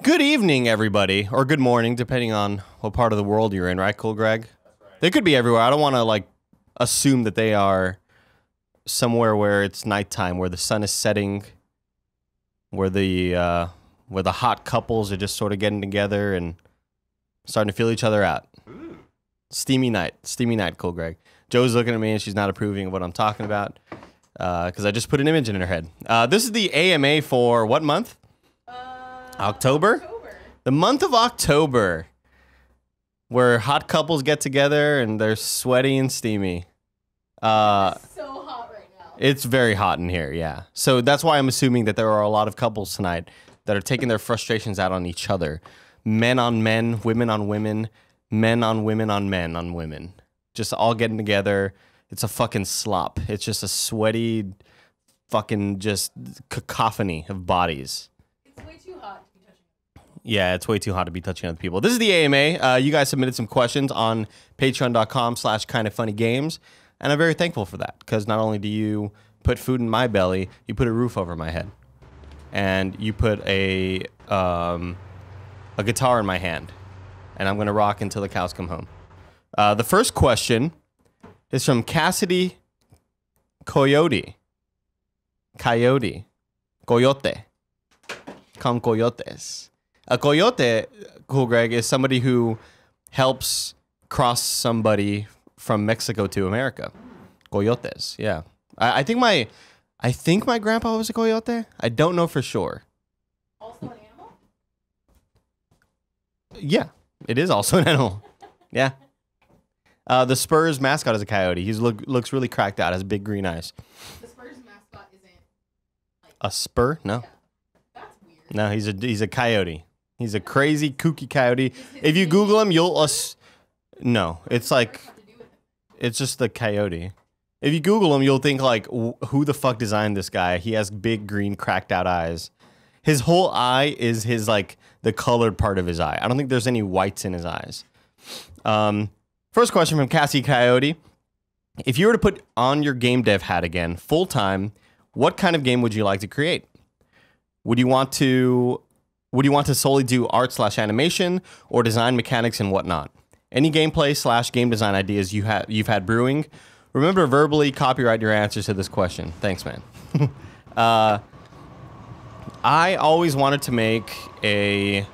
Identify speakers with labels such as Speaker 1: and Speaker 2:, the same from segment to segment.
Speaker 1: Good evening, everybody, or good morning, depending on what part of the world you're in, right, Cool Greg? That's right. They could be everywhere. I don't want to, like, assume that they are somewhere where it's nighttime, where the sun is setting, where the hot couples are just sort of getting together and starting to feel each other out. Ooh. Steamy night, Cool Greg. Joe's looking at me and she's not approving of what I'm talking about because I just put an image in her head. This is the AMA for what month? October? The month of October, where hot couples get together and they're sweaty and steamy.
Speaker 2: It's so hot right now.
Speaker 1: It's very hot in here, yeah. So that's why I'm assuming that there are a lot of couples tonight that are taking their frustrations out on each other. Men on men, women on women, men on women on men on women. Just all getting together. It's a fucking slop. It's just a sweaty fucking just cacophony of bodies.
Speaker 2: It's way too hot to be touching.
Speaker 1: Yeah, it's way too hot to be touching other people. This is the AMA. You guys submitted some questions on patreon.com/kindoffunnygames, and I'm very thankful for that, because not only do you put food in my belly, you put a roof over my head, and you put a guitar in my hand, and I'm gonna rock until the cows come home. The first question is from Cassidy Coyote. Con coyotes. A coyote, Cool Greg, is somebody who helps cross somebody from Mexico to America. Coyotes, yeah. I think my grandpa was a coyote. I don't know for sure.
Speaker 2: Also an animal?
Speaker 1: Yeah, it is also an animal. Yeah. The Spurs mascot is a coyote. He looks really cracked out. Has big green eyes.
Speaker 2: The Spurs mascot isn't like
Speaker 1: a spur? No.
Speaker 2: Yeah. That's weird.
Speaker 1: No, he's a coyote. He's a crazy kooky coyote. If you Google him, you'll no. It's like it's just the coyote. If you Google him, you'll think like, who the fuck designed this guy? He has big green cracked out eyes. His whole eye is his like the colored part of his eye. I don't think there's any whites in his eyes. First question from Cassie Coyote. If you were to put on your game dev hat again, full time, what kind of game would you like to create? Would you want to solely do art/animation or design mechanics and whatnot? Any gameplay/game design ideas you've had brewing? Remember, verbally copyright your answers to this question. Thanks, man. I always wanted to make a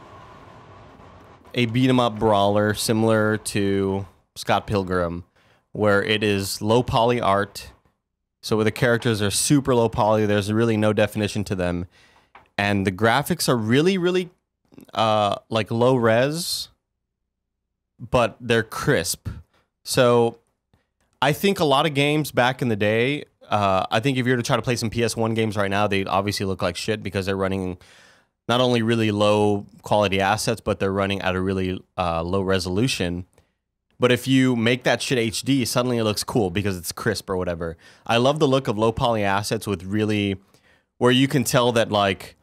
Speaker 1: beat 'em up brawler similar to Scott Pilgrim, where it is low poly art. So where the characters are super low poly, there's really no definition to them. And the graphics are really, really like low res, but they're crisp. So I think a lot of games back in the day, I think if you were to try to play some PS1 games right now, they obviously look like shit because they're running not only really low quality assets, but they're running at a really low resolution. But if you make that shit HD, suddenly it looks cool because it's crisp or whatever. I love the look of low poly assets with really, where you can tell that like,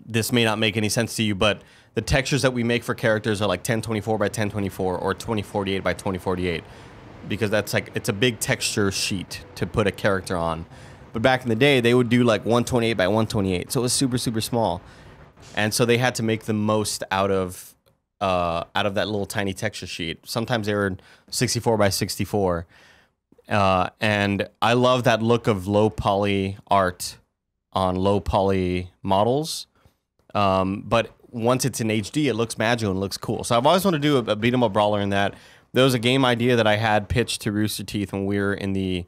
Speaker 1: this may not make any sense to you, but the textures that we make for characters are like 1024 by 1024 or 2048 by 2048 because that's like, it's a big texture sheet to put a character on. But back in the day, they would do like 128 by 128. So it was super, super small. And so they had to make the most out of that little tiny texture sheet. Sometimes they were 64 by 64. And I love that look of low poly art on low poly models. But once it's in HD, it looks magical and looks cool. So I've always wanted to do a beat 'em up brawler in that. There was a game idea that I had pitched to Rooster Teeth when we were in the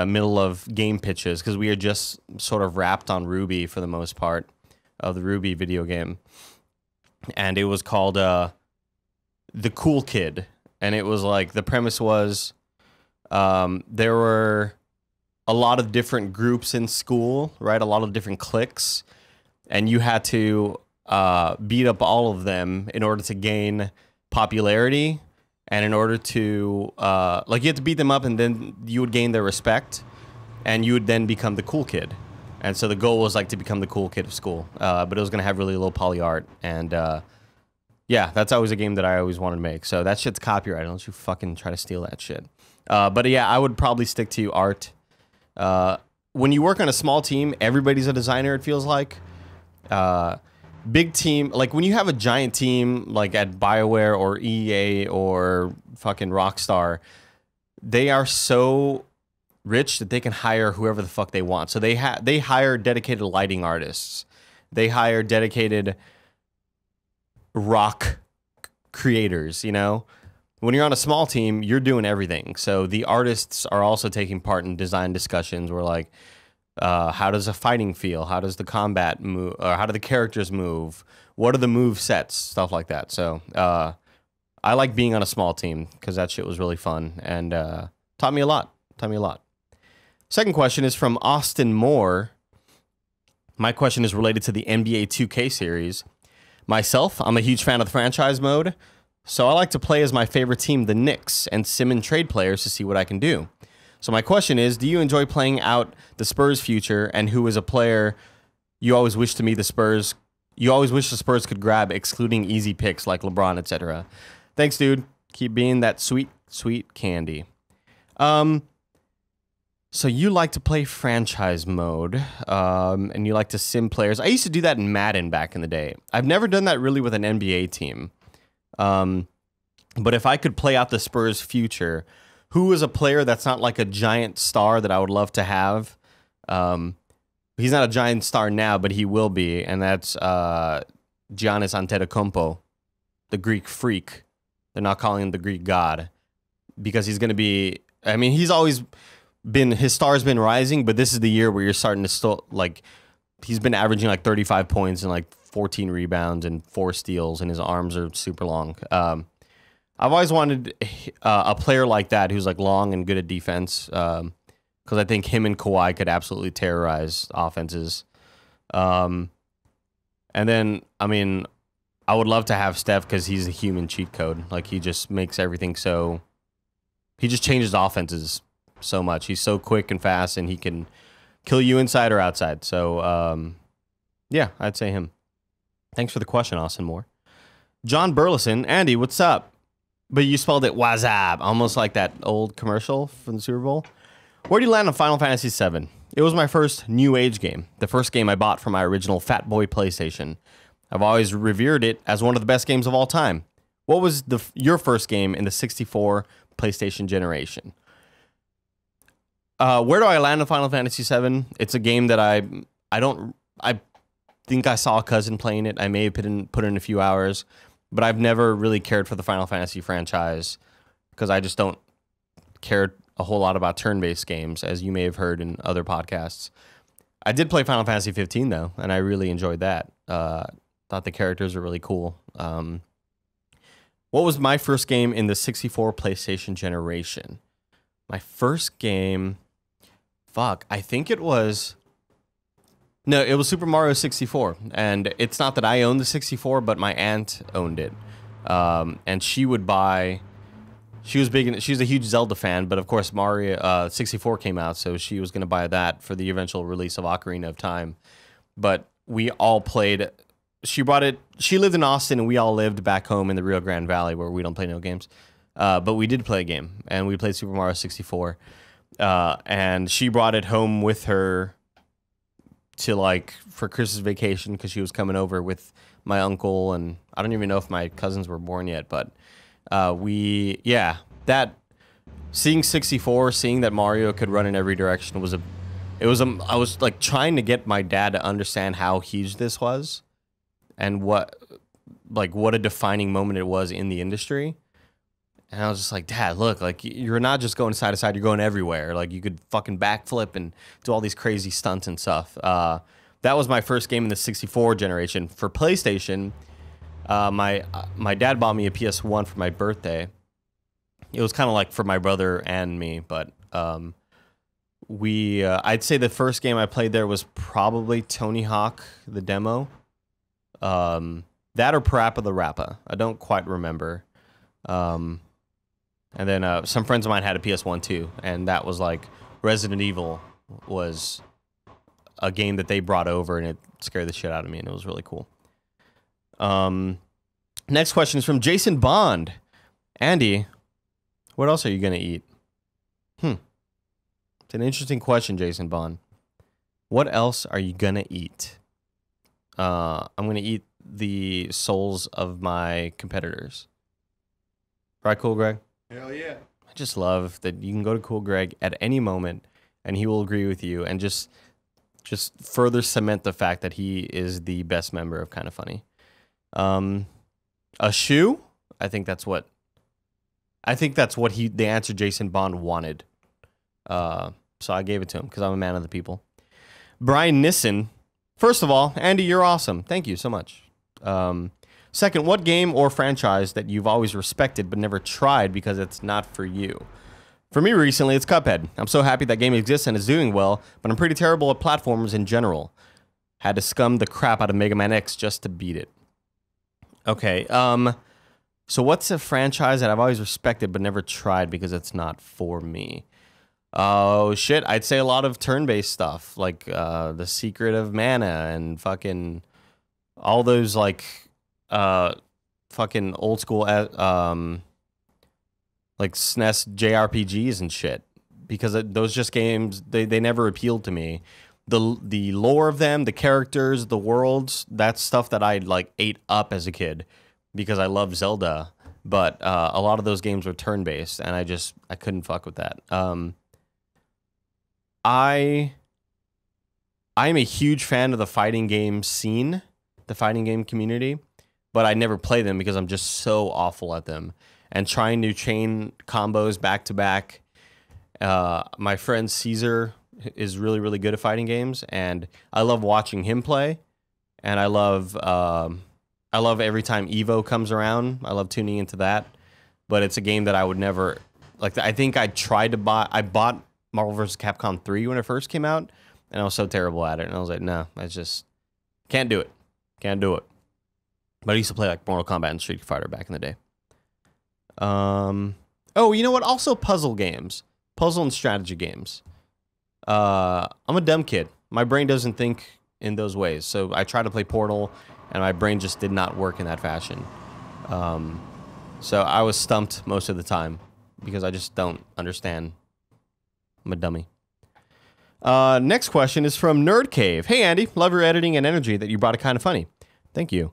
Speaker 1: middle of game pitches, because we had just sort of wrapped on Ruby for the most part of the Ruby video game. And it was called The Cool Kid. And it was like, the premise was there were a lot of different groups in school, right? A lot of different cliques. And you had to beat up all of them in order to gain popularity. And in order to, like, you had to beat them up and then you would gain their respect. And you would then become the cool kid. And so the goal was, like, to become the cool kid of school. But it was going to have really low poly art. And, yeah, that's always a game that I always wanted to make. So that shit's copyrighted. Don't you fucking try to steal that shit. But, yeah, I would probably stick to art. When you work on a small team, everybody's a designer, it feels like. Big team, like when you have a giant team like at BioWare or EA or fucking Rockstar, they are so rich that they can hire whoever the fuck they want. So they hire dedicated lighting artists. They hire dedicated rock creators, you know? When you're on a small team, you're doing everything. So the artists are also taking part in design discussions where like, how does a fighting feel? How does the combat move? Or how do the characters move? What are the move sets? Stuff like that. So I like being on a small team because that shit was really fun and taught me a lot. Second question is from Austin Moore. My question is related to the NBA 2K series. Myself, I'm a huge fan of the franchise mode, so I like to play as my favorite team, the Knicks, and sim and trade players to see what I can do. So my question is, do you enjoy playing out the Spurs future, and who is a player you always wish to meet the Spurs? You always wish the Spurs could grab, excluding easy picks like LeBron, etc. Thanks, dude. Keep being that sweet, sweet candy. So you like to play franchise mode, and you like to sim players. I used to do that in Madden back in the day. I've never done that really with an NBA team. But if I could play out the Spurs future, who is a player that's not like a giant star that I would love to have? He's not a giant star now, but he will be, and that's Giannis Antetokounmpo, the Greek freak. They're not calling him the Greek god because he's going to be. I mean, he's always been, his star's been rising, but this is the year where you're starting to still like. He's been averaging like 35 points and like 14 rebounds and 4 steals, and his arms are super long. I've always wanted a player like that who's like long and good at defense, because I think him and Kawhi could absolutely terrorize offenses. And then, I mean, I would love to have Steph because he's a human cheat code. Like, he just makes everything so... He just changes offenses so much. He's so quick and fast, and he can kill you inside or outside. So, yeah, I'd say him. Thanks for the question, Austin Moore. John Burleson. Andy, what's up? But you spelled it wazab, almost like that old commercial from the Super Bowl. Where do you land on Final Fantasy VII? It was my first new age game, the first game I bought for my original Fat Boy PlayStation. I've always revered it as one of the best games of all time. What was your first game in the 64 PlayStation generation? Where do I land on Final Fantasy VII? It's a game that I think I saw a cousin playing it. I may have put in a few hours, but I've never really cared for the Final Fantasy franchise because I just don't care a whole lot about turn-based games, as you may have heard in other podcasts. I did play Final Fantasy 15 though, and I really enjoyed that. Thought the characters were really cool. What was my first game in the 64 PlayStation generation? My first game, I think it was... No, it was Super Mario 64, and it's not that I owned the 64, but my aunt owned it, and she would buy. She was a huge Zelda fan, but of course Mario 64 came out, so she was going to buy that for the eventual release of Ocarina of Time. But we all played. She brought it. She lived in Austin, and we all lived back home in the Rio Grande Valley, where we don't play no games. But we did play a game, and we played Super Mario 64, and she brought it home with her to like for Christmas vacation because she was coming over with my uncle, and I don't even know if my cousins were born yet, but seeing 64, seeing that Mario could run in every direction I was like trying to get my dad to understand how huge this was and what a defining moment it was in the industry. And I was just like, Dad, look, like, you're not just going side to side, you're going everywhere. Like, you could fucking backflip and do all these crazy stunts and stuff. That was my first game in the 64 generation. For PlayStation, my dad bought me a PS1 for my birthday. It was kind of like for my brother and me, but I'd say the first game I played there was probably Tony Hawk, the demo. That or Parappa the Rappa. I don't quite remember. And then some friends of mine had a PS1 too, and that was like Resident Evil was a game that they brought over, and it scared the shit out of me, and it was really cool. Next question is from Jason Bond. Andy, what else are you going to eat? It's an interesting question, Jason Bond. What else are you going to eat? I'm gonna eat the souls of my competitors. Right, Cool Greg?
Speaker 3: Hell yeah.
Speaker 1: I just love that you can go to Cool Greg at any moment and he will agree with you and just further cement the fact that he is the best member of Kind of Funny. A shoe? I think that's what the answer Jason Bond wanted. So I gave it to him because I'm a man of the people. Brian Nissen. First of all, Andy, you're awesome. Thank you so much. Second, what game or franchise that you've always respected but never tried because it's not for you? For me recently, it's Cuphead. I'm so happy that game exists and is doing well, but I'm pretty terrible at platformers in general. Had to scum the crap out of Mega Man X just to beat it. Okay, so what's a franchise that I've always respected but never tried because it's not for me? Oh, shit, I'd say a lot of turn-based stuff, like The Secret of Mana and fucking all those, like, fucking old school, like SNES JRPGs and shit. Because those just games, they never appealed to me. The lore of them, the characters, the worlds, that's stuff that I, like, ate up as a kid because I love Zelda. But a lot of those games were turn-based, and I couldn't fuck with that. I'm a huge fan of the fighting game scene, the fighting game community, but I never play them because I'm just so awful at them. And trying to chain combos back to back. My friend Caesar is really, really good at fighting games, and I love watching him play. And I love every time Evo comes around. I love tuning into that, but it's a game that I would never like. I think I bought Marvel vs. Capcom 3 when it first came out, and I was so terrible at it. And I was like, no, I just can't do it. Can't do it. But I used to play like Mortal Kombat and Street Fighter back in the day. Oh, you know what? Also puzzle games. Puzzle and strategy games. I'm a dumb kid. My brain doesn't think in those ways. So I tried to play Portal, and my brain just did not work in that fashion. So I was stumped most of the time because I just don't understand. I'm a dummy. Next question is from Nerd Cave. Hey, Andy. Love your editing and energy that you brought it Kind of Funny. Thank you.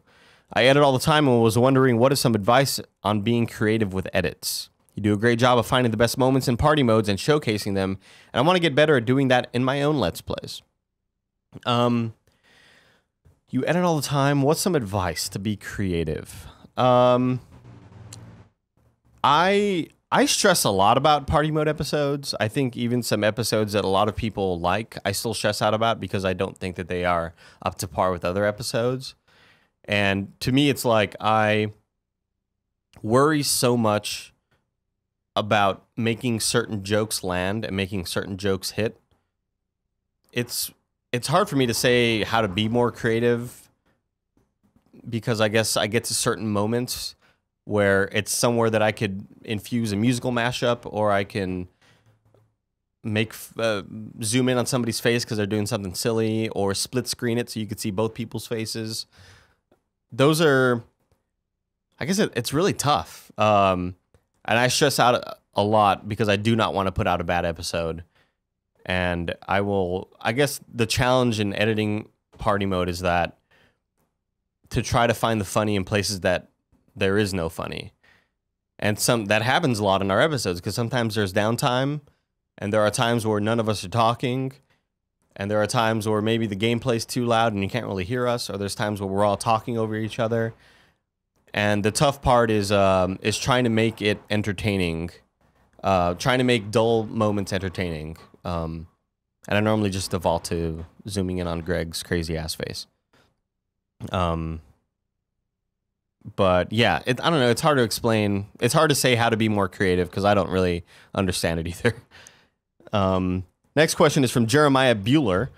Speaker 1: I edit all the time and was wondering what is some advice on being creative with edits. You do a great job of finding the best moments in party modes and showcasing them, and I want to get better at doing that in my own Let's Plays. You edit all the time. What's some advice to be creative? I stress a lot about party mode episodes. I think even some episodes that a lot of people like, I still stress out about because I don't think that they are up to par with other episodes. And to me, it's like I worry so much about making certain jokes land and making certain jokes hit. It's hard for me to say how to be more creative because I guess I get to certain moments where it's somewhere that I could infuse a musical mashup, or I can make zoom in on somebody's face because they're doing something silly, or split screen it so you could see both people's faces. Those are, I guess it's really tough. And I stress out a lot because I do not want to put out a bad episode. And I guess the challenge in editing party mode is that to try to find the funny in places that there is no funny. And that happens a lot in our episodes because sometimes there's downtime and there are times where none of us are talking. And there are times where maybe the gameplay's too loud and you can't really hear us, or there's times where we're all talking over each other. And the tough part is trying to make it entertaining, trying to make dull moments entertaining. And I normally just default to zooming in on Greg's crazy ass face. But yeah, I don't know. It's hard to explain. It's hard to say how to be more creative because I don't really understand it either. Next question is from Jeremiah Bueller.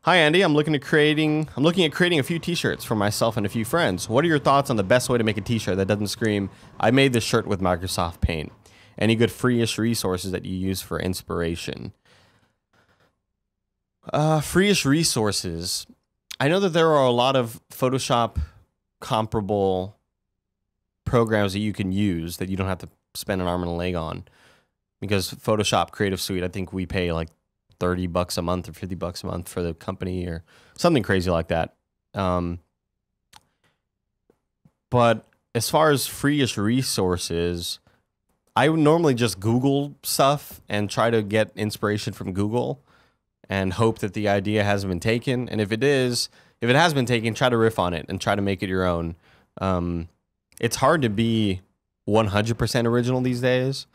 Speaker 1: Hi, Andy. I'm looking at creating a few T-shirts for myself and a few friends. What are your thoughts on the best way to make a T-shirt that doesn't scream, I made this shirt with Microsoft Paint? Any good free-ish resources that you use for inspiration? Free-ish resources. I know that there are a lot of Photoshop comparable programs that you can use that you don't have to spend an arm and a leg on. Because Photoshop Creative Suite, I think we pay like $30 a month or $50 a month for the company or something crazy like that. But as far as free-ish resources, I would normally just Google stuff and try to get inspiration from Google and hope that the idea hasn't been taken. And if it has been taken, try to riff on it and try to make it your own. It's hard to be 100% original these days.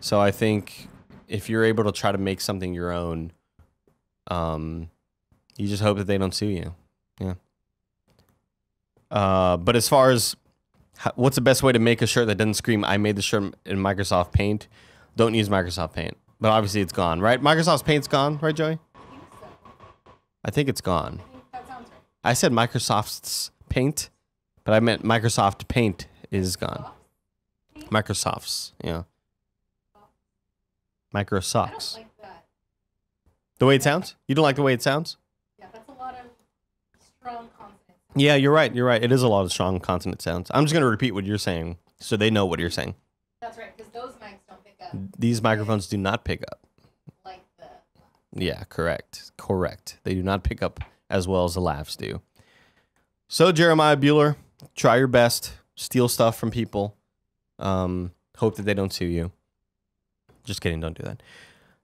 Speaker 1: So I think if you're able to try to make something your own, you just hope that they don't sue you. Yeah. But as far as what's the best way to make a shirt that doesn't scream, I made the shirt in Microsoft Paint, don't use Microsoft Paint. But obviously it's gone, right? Microsoft Paint's gone, right, Joey? I think it's gone.
Speaker 2: That sounds right.
Speaker 1: I said Microsoft's Paint, but I meant Microsoft Paint is gone. Microsoft's, yeah.
Speaker 2: I
Speaker 1: Microsoft's.
Speaker 2: don't like that.
Speaker 1: The way it sounds? You don't like the way it sounds?
Speaker 2: Yeah, that's a lot of strong consonants.
Speaker 1: Yeah, you're right. You're right. It is a lot of strong consonant sounds. I'm just going to repeat what you're saying so they know what you're saying.
Speaker 2: That's right, because those mics don't pick up
Speaker 1: These microphones do not pick up.
Speaker 2: like the.
Speaker 1: Yeah, correct. Correct. They do not pick up as well as the laughs do. So, Jeremiah Bueller, try your best. Steal stuff from people. Hope that they don't sue you. Just kidding. Don't do that.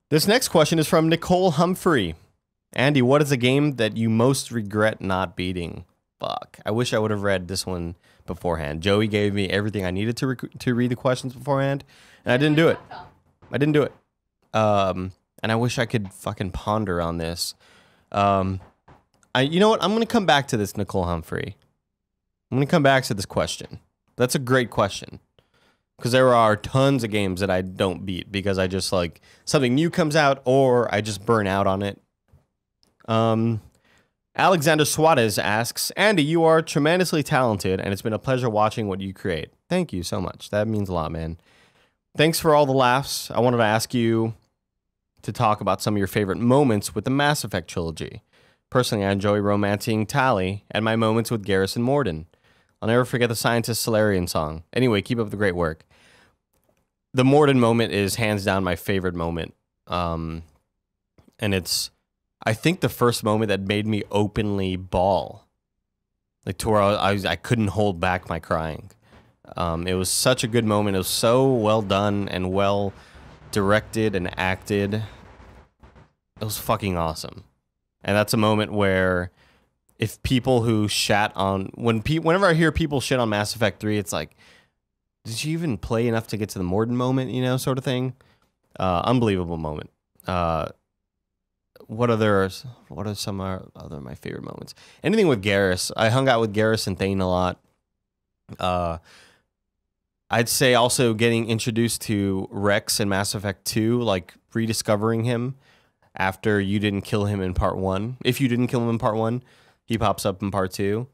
Speaker 1: This next question is from Nicole Humphrey. Andy, what is a game that you most regret not beating? Fuck. I wish I would have read this one beforehand. Joey gave me everything I needed to read the questions beforehand, and I didn't do it. I didn't do it. And I wish I could fucking ponder on this. You know what? I'm going to come back to this, Nicole Humphrey. I'm going to come back to this question. That's a great question. Because there are tons of games that I don't beat because I just like something new comes out or I just burn out on it. Alexander Suarez asks, Andy, you are tremendously talented and it's been a pleasure watching what you create. Thank you so much. That means a lot, man. Thanks for all the laughs. I wanted to ask you to talk about some of your favorite moments with the Mass Effect trilogy. Personally, I enjoy romancing Tali and my moments with Garrus and Mordin. I'll never forget the Scientist Solarian song. Anyway, keep up the great work. The Mordin moment is hands down my favorite moment. And it's, I think, the first moment that made me openly bawl. Like, to where I couldn't hold back my crying. It was such a good moment. It was so well done and well directed and acted. It was fucking awesome. And that's a moment where if people who shat on... Whenever I hear people shit on Mass Effect 3, it's like, did you even play enough to get to the Mordin moment, you know, sort of thing? Unbelievable moment. What are some other my favorite moments? Anything with Garrus. I hung out with Garrus and Thane a lot. I'd say also getting introduced to Rex in Mass Effect 2, like rediscovering him after you didn't kill him in part 1. If you didn't kill him in part 1, he pops up in part 2.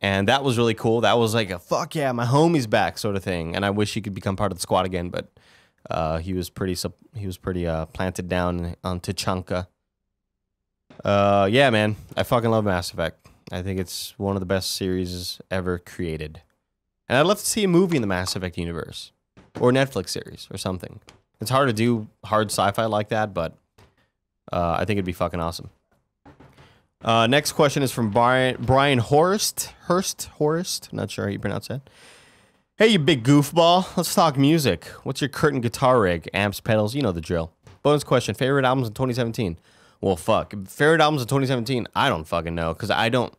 Speaker 1: And that was really cool. That was like a fuck yeah, my homie's back sort of thing. And I wish he could become part of the squad again, but he was pretty planted down on Tachanka. Yeah, man, I fucking love Mass Effect. I think it's one of the best series ever created. And I'd love to see a movie in the Mass Effect universe or a Netflix series or something. It's hard to do hard sci-fi like that, but I think it'd be fucking awesome. Next question is from Brian Horst. Not sure how you pronounce that. Hey, you big goofball. Let's talk music. What's your curtain guitar rig? Amps, pedals, you know the drill. Bonus question. Favorite albums in 2017? Well, fuck. Favorite albums in 2017? I don't fucking know because I don't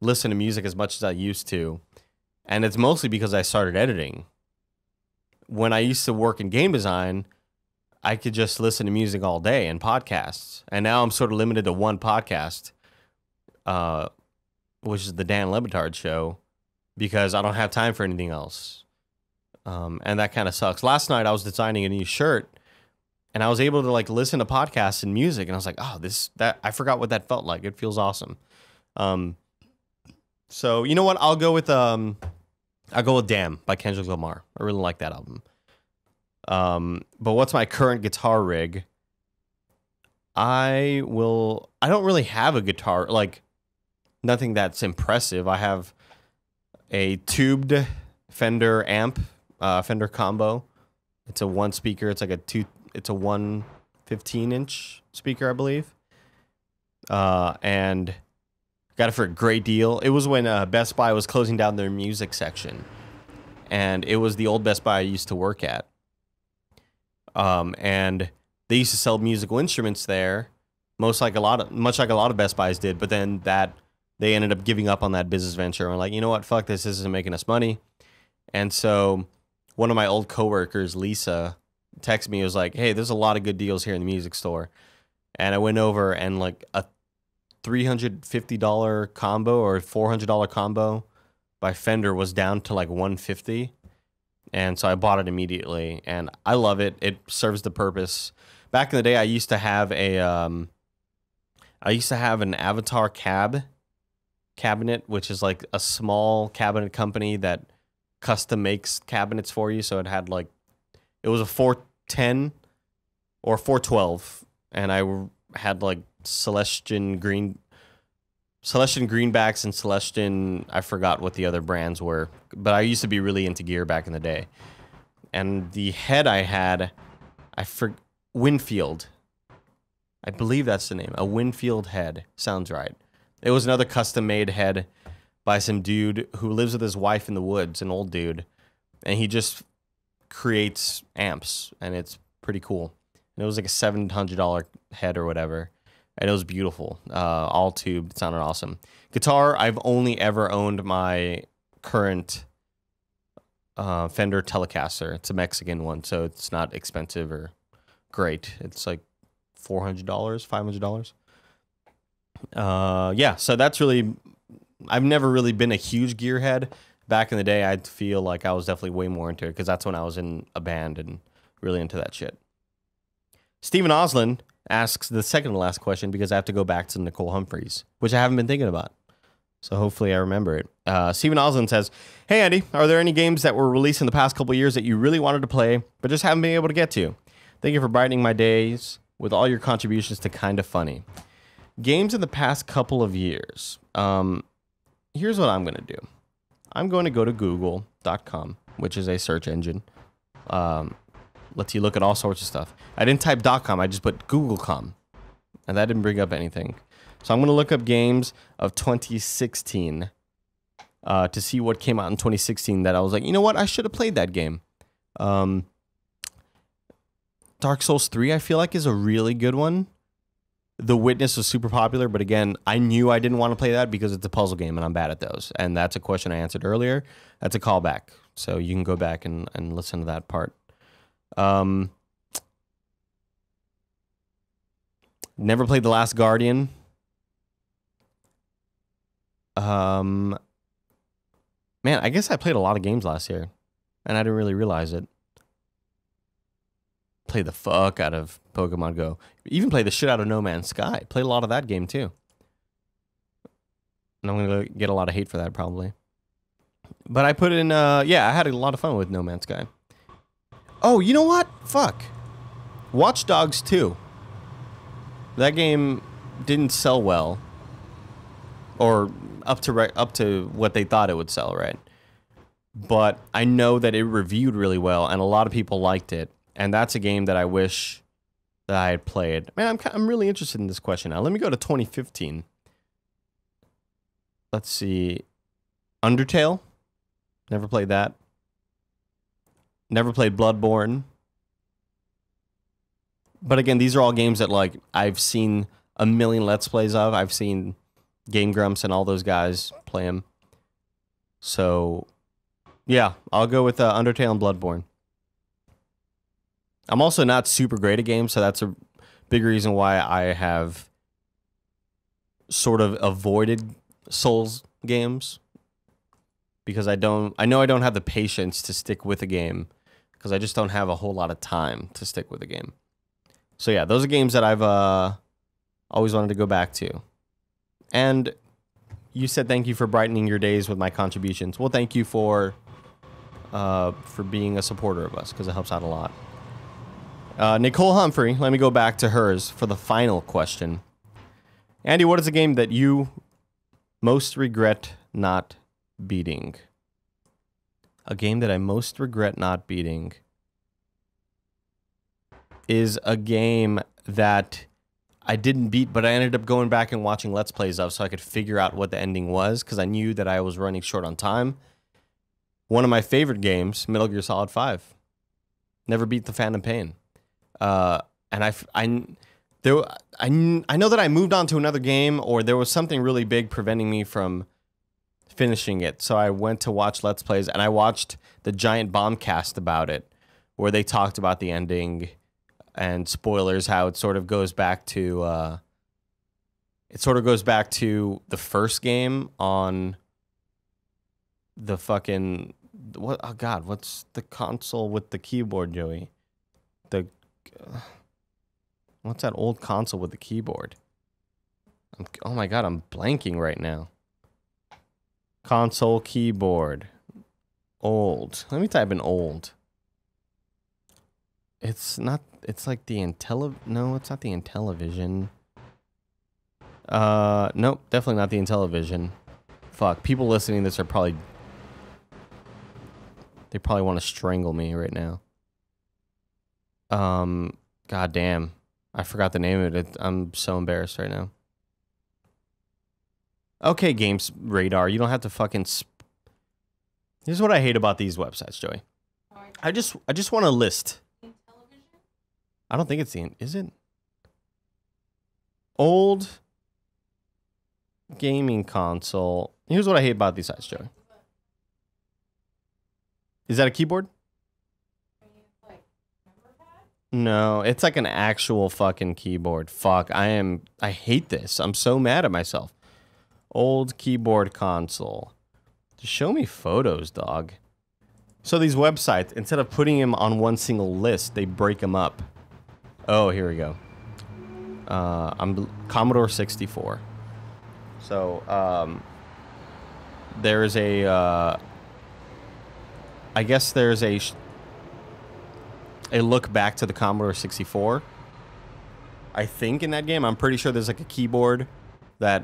Speaker 1: listen to music as much as I used to. And it's mostly because I started editing. When I used to work in game design, I could just listen to music all day and podcasts. And now I'm sort of limited to one podcast, which is the Dan Le Batard Show, because I don't have time for anything else. And that kind of sucks. Last night I was designing a new shirt, and I was able to like listen to podcasts and music, and I was like, oh, I forgot what that felt like. It feels awesome. So you know what? I'll go with Damn by Kendrick Lamar. I really like that album. But what's my current guitar rig? I don't really have a guitar, like nothing that's impressive. I have a tubed Fender amp, Fender combo. It's a one speaker. It's like it's a 115-inch speaker, I believe. And Got it for a great deal. It was when Best Buy was closing down their music section, and it was the old Best Buy I used to work at. And they used to sell musical instruments there, much like a lot of Best Buys did. But then they ended up giving up on that business venture and were like, you know what, fuck this isn't making us money. And so one of my old coworkers, Lisa, texted me. It was like, hey, there's a lot of good deals here in the music store. And I went over, and like a $350 combo or $400 combo by Fender was down to like $150. And so I bought it immediately, and I love it. It serves the purpose. Back in the day, I used to have an Avatar cabinet, which is like a small cabinet company that custom makes cabinets for you. So it was a 410 or 412, and I had like Celestion greenbacks and Celestion, I forgot what the other brands were, but I used to be really into gear back in the day. And the head I had, Winfield. I believe that's the name. A Winfield head. Sounds right. It was another custom-made head by some dude who lives with his wife in the woods, an old dude. And he just creates amps, and it's pretty cool. And it was like a $700 head or whatever. And it was beautiful. All tube. It sounded awesome. Guitar, I've only ever owned my current Fender Telecaster. It's a Mexican one, so it's not expensive or great. It's like $400, $500. Yeah, so that's really... I've never really been a huge gearhead. Back in the day, I'd feel like I was definitely way more into it because that's when I was in a band and really into that shit. Stephen Oslin asks the second to last question because I have to go back to Nicole Humphreys, which I haven't been thinking about. So hopefully I remember it. Stephen Oslin says, hey, Andy, are there any games that were released in the past couple of years that you really wanted to play but just haven't been able to get to? Thank you for brightening my days with all your contributions to Kinda Funny. Games in the past couple of years. Here's what I'm going to do. I'm going to go to google.com, which is a search engine. Lets you look at all sorts of stuff. I didn't type .com, I just put Google.com, and that didn't bring up anything. So I'm going to look up games of 2016 to see what came out in 2016 that I was like, you know what, I should have played that game. Dark Souls 3, I feel like, is a really good one. The Witness was super popular, but again, I knew I didn't want to play that because it's a puzzle game, and I'm bad at those. And that's a question I answered earlier. That's a callback. So you can go back and listen to that part. Never played The Last Guardian. Man, I guess I played a lot of games last year, and I didn't really realize it. Played the fuck out of Pokemon Go. Even played the shit out of No Man's Sky. Played a lot of that game too. And I'm going to get a lot of hate for that probably. But I put in, yeah, I had a lot of fun with No Man's Sky. Oh, you know what? Fuck. Watch Dogs 2. That game didn't sell well. Or up to what they thought it would sell, right? But I know that it reviewed really well, and a lot of people liked it. And that's a game that I wish that I had played. Man, I'm really interested in this question now. Let me go to 2015. Let's see. Undertale. Never played that. Never played Bloodborne. But again, these are all games that like I've seen a million Let's Plays of. I've seen Game Grumps and all those guys play them. So, yeah, I'll go with Undertale and Bloodborne. I'm also not super great at games, so that's a big reason why I have sort of avoided Souls games. Because I know I don't have the patience to stick with a game, because I just don't have a whole lot of time to stick with a game. So yeah, those are games that I've always wanted to go back to. And you said thank you for brightening your days with my contributions. Well, thank you for being a supporter of us, because it helps out a lot. Nicole Humphrey, let me go back to hers for the final question. Andy, what is a game that you most regret not beating? A game that I most regret not beating is a game that I didn't beat, but I ended up going back and watching Let's Plays of so I could figure out what the ending was because I knew that I was running short on time. One of my favorite games, Metal Gear Solid 5. Never beat the Phantom Pain. And I know that I moved on to another game or there was something really big preventing me from finishing it. So I went to watch Let's Plays and I watched the Giant Bomb cast about it where they talked about the ending and spoilers, how it sort of goes back to the first game on the fucking oh god, what's the console with the keyboard, Joey? What's that old console with the keyboard? Oh my god, I'm blanking right now. Console keyboard. Old. Let me type in old. It's not. It's like the No, it's not the Intellivision. Nope, definitely not the Intellivision. Fuck, people listening to this are probably. They probably want to strangle me right now. God damn, I forgot the name of it. I'm so embarrassed right now. Okay, Games Radar, you don't have to fucking. Here's what I hate about these websites, Joey. I just want a list. I don't think it's the. Is it? Old gaming console. Here's what I hate about these sites, Joey. Is that a keyboard? No, it's like an actual fucking keyboard. Fuck, I hate this. I'm so mad at myself. Old keyboard console. Just show me photos, dog. So these websites, instead of putting them on one single list, they break them up. Oh, here we go. I'm Commodore 64. So, there's a, I guess there's a look back to the Commodore 64. I think in that game, I'm pretty sure there's like a keyboard that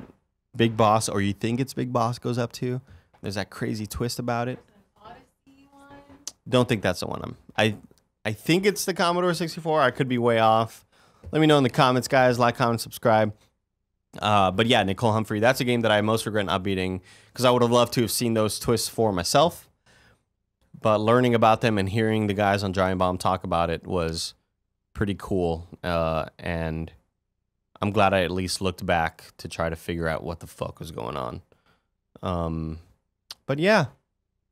Speaker 1: Big Boss, or you think it's Big Boss, goes up to. There's that crazy twist about it. Don't think that's the one. I think it's the Commodore 64. I could be way off. Let me know in the comments, guys. Like, comment, subscribe. But yeah, Nicole Humphrey, that's a game that I most regret not beating because I would have loved to have seen those twists for myself. But learning about them and hearing the guys on Giant Bomb talk about it was pretty cool. And I'm glad I at least looked back to try to figure out what the fuck was going on. But yeah.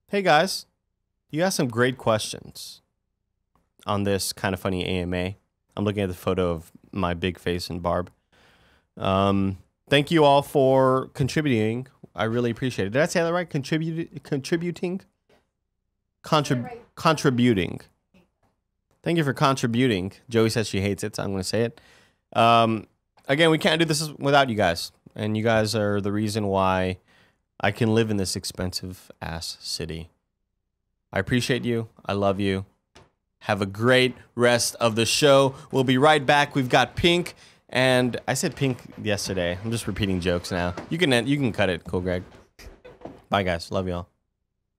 Speaker 1: Hey, guys. You asked some great questions on this kind of funny AMA. I'm looking at the photo of my big face and Barb. Thank you all for contributing. I really appreciate it. Did I say that right? Contributing? Contributing. Thank you for contributing. Joey says she hates it, so I'm going to say it. Again, we can't do this without you guys. And you guys are the reason why I can live in this expensive-ass city. I appreciate you. I love you. Have a great rest of the show. We'll be right back. We've got Pink, and I said Pink yesterday. I'm just repeating jokes now. You can cut it. Cool, Greg. Bye, guys. Love y'all.